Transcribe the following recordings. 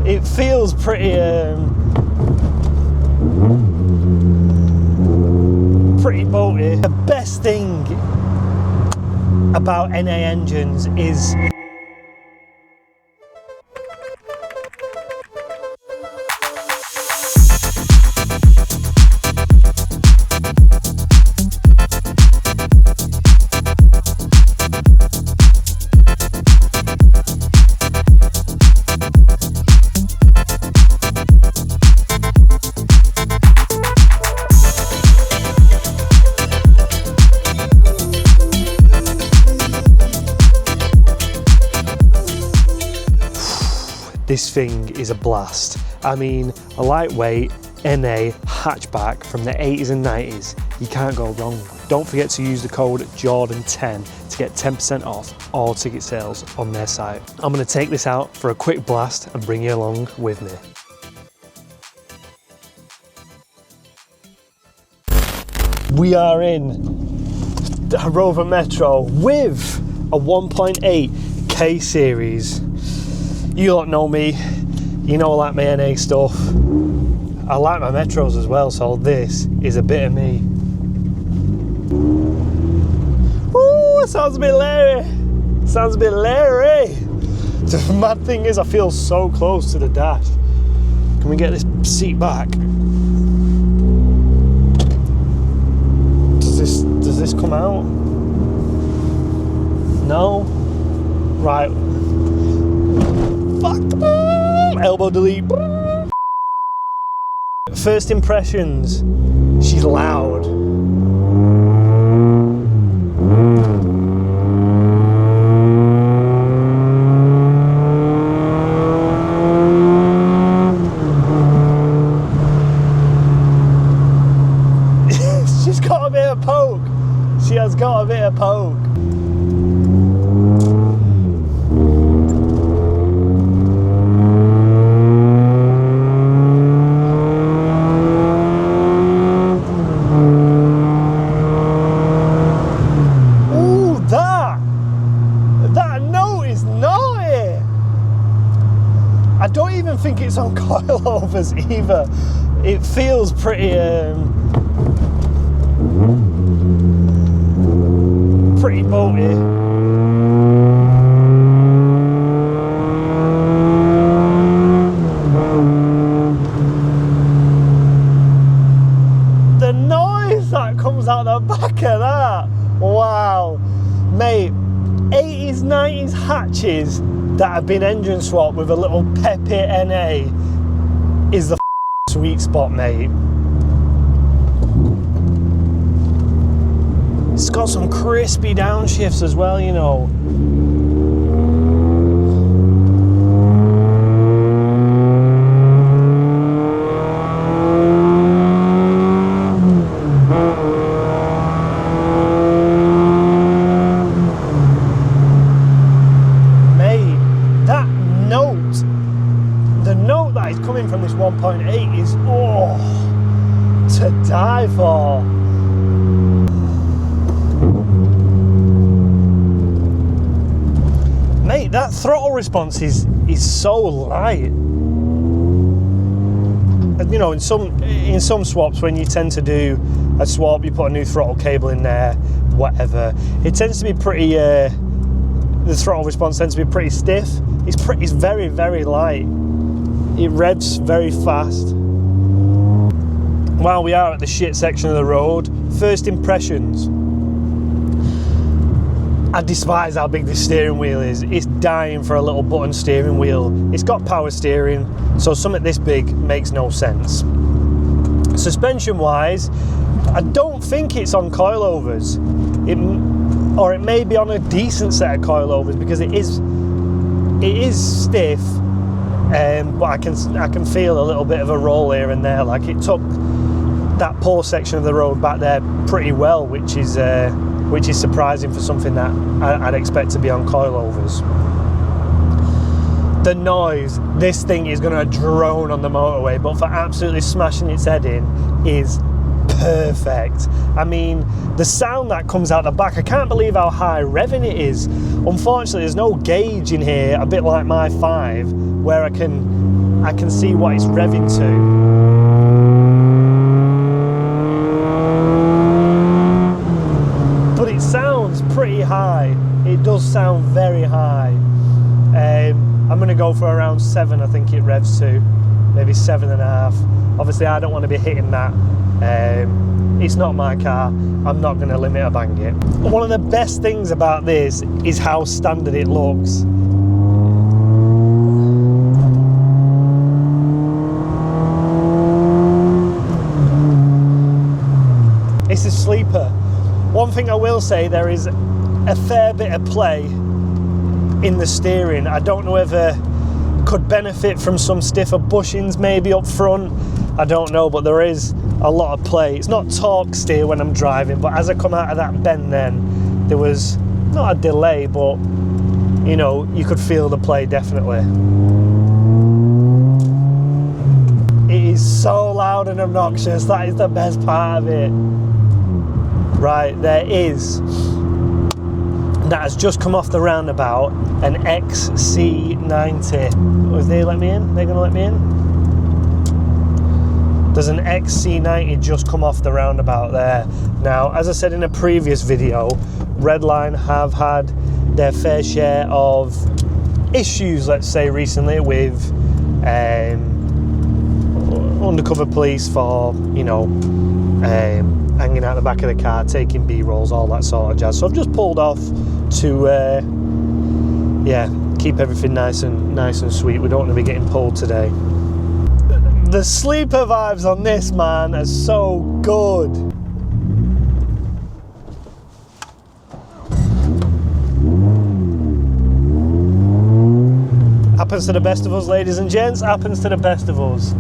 It feels pretty pretty boaty. The best thing about NA engines is this thing is a blast. I mean, a lightweight NA hatchback from the 80s and 90s, you can't go wrong. Don't forget to use the code Jordan10 to get 10% off all ticket sales on their site. I'm going to take this out for a quick blast and bring you along with me. We are in a Rover Metro with a 1.8 K-Series. You lot know me, you know I like my NA stuff. I like my Metros as well, so this is a bit of me. Ooh, it sounds a bit leery. Sounds a bit leery. The mad thing is I feel so close to the dash. Can we get this seat back? Does this come out? No? Right. Fuck. Elbow delete. First impressions, she's loud. She's got a bit of poke. She has got a bit of poke. I don't even think it's on coilovers either. It feels pretty pretty boaty. The noise that comes out the back of that, wow. Mate, 80s, 90s hatches that have been engine swapped with a little peppy NA is the sweet spot, mate. It's got some crispy downshifts as well, you know. The note that is coming from this 1.8 is, oh, to die for. Mate, that throttle response is so light. You know, in some swaps, when you tend to do a swap, you put a new throttle cable in there, whatever, it tends to be pretty, the throttle response tends to be pretty stiff. It's very, very light. It revs very fast. While we are at the shit section of the road, first impressions. I despise how big this steering wheel is. It's dying for a little button steering wheel. It's got power steering, so something this big makes no sense. Suspension wise, I don't think it's on coilovers. Or it may be on a decent set of coilovers, because it is stiff. But I can feel a little bit of a roll here and there. Like, it took that poor section of the road back there pretty well, which is surprising for something that I'd expect to be on coilovers. The noise, this thing is going to drone on the motorway, but for absolutely smashing its head in is perfect. I mean, the sound that comes out the back, I can't believe how high revving it is. Unfortunately, there's no gauge in here, a bit like my 5, where I can see what it's revving to. But it sounds pretty high. It does sound very high. I'm gonna go for around 7, I think it revs to, maybe 7.5. Obviously, I don't want to be hitting that. It's not my car. I'm not going to limit or bang it. One of the best things about this is how standard it looks. It's a sleeper. One thing I will say, there is a fair bit of play in the steering. I don't know whether could benefit from some stiffer bushings maybe up front. I don't know, but there is a lot of play. It's not torque steer when I'm driving, but as I come out of that bend then, there was not a delay, but you know, you could feel the play definitely. It is so loud and obnoxious. That is the best part of it. Right, there is, that has just come off the roundabout, an XC90. Was they let me in? They're gonna let me in? There's an XC90 just come off the roundabout there. Now, as I said in a previous video, Redline have had their fair share of issues, let's say, recently with undercover police for, you know, hanging out the back of the car, taking B-rolls, all that sort of jazz. So I've just pulled off to, yeah, keep everything nice and sweet. We don't want to be getting pulled today. The sleeper vibes on this, man, are so good. Happens to the best of us, ladies and gents. Happens to the best of us.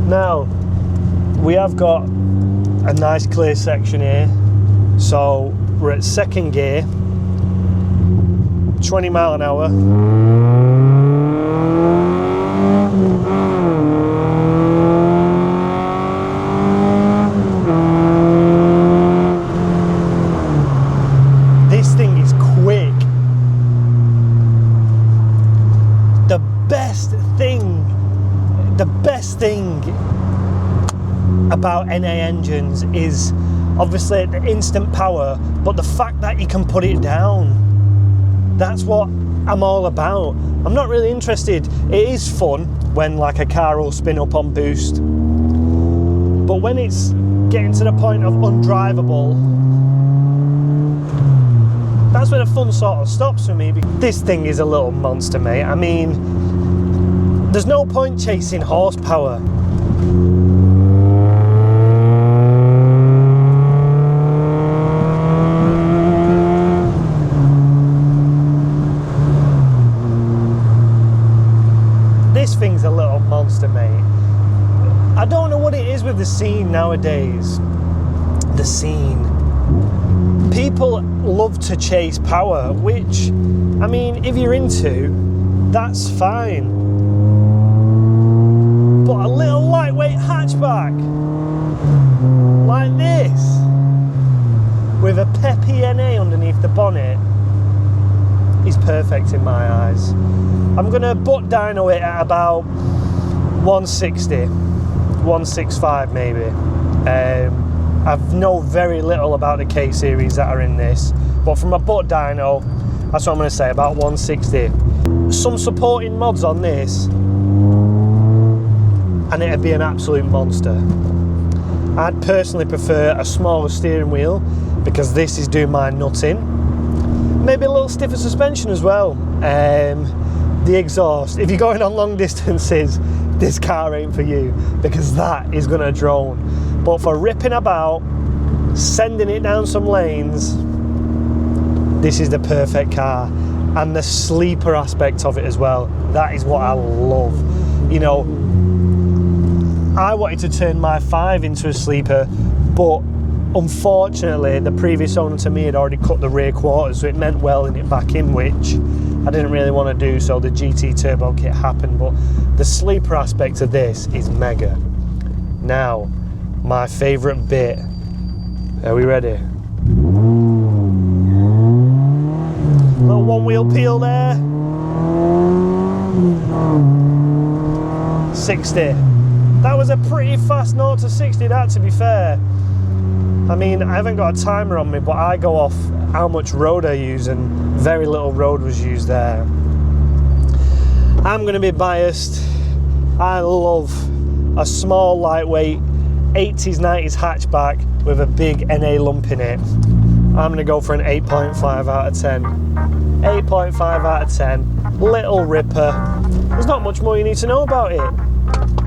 Now, we have got a nice clear section here. So we're at second gear, 20 mile an hour. This thing is quick. The best thing about NA engines is obviously the instant power, but the fact that you can put it down. That's what I'm all about. I'm not really interested. It is fun when like a car will spin up on boost, but when it's getting to the point of undrivable, that's where the fun sort of stops for me. This thing is a little monster, mate. I mean, there's no point chasing horsepower. This thing's a little monster, mate. I don't know what it is with the scene nowadays. The scene. People love to chase power, which, I mean, if you're into, that's fine. But a little lightweight hatchback like this, with a peppy NA underneath the bonnet, is perfect in my eyes. I'm gonna butt dyno it at about 160, 165 maybe. I've know very little about the K-Series that are in this, but from a butt dyno, that's what I'm gonna say, about 160. Some supporting mods on this, and it'd be an absolute monster. I'd personally prefer a smaller steering wheel because this is doing my nutting. Maybe a little stiffer suspension as well. The exhaust, if you're going on long distances, this car ain't for you because that is gonna drone. But for ripping about, sending it down some lanes, this is the perfect car. And the sleeper aspect of it as well, that is what I love. You know, I wanted to turn my 5 into a sleeper, but unfortunately the previous owner to me had already cut the rear quarters, so it meant welding it back in, which I didn't really want to do, so the GT turbo kit happened. But the sleeper aspect of this is mega. Now, my favourite bit Are we ready? Little one wheel peel there. 60. That was a pretty fast 0 to 60, that, to be fair. I mean, I haven't got a timer on me, but I go off how much road I use, and very little road was used there. I'm going to be biased. I love a small, lightweight 80s, 90s hatchback with a big NA lump in it. I'm going to go for an 8.5 out of 10. 8.5 out of 10. Little ripper. There's not much more you need to know about it.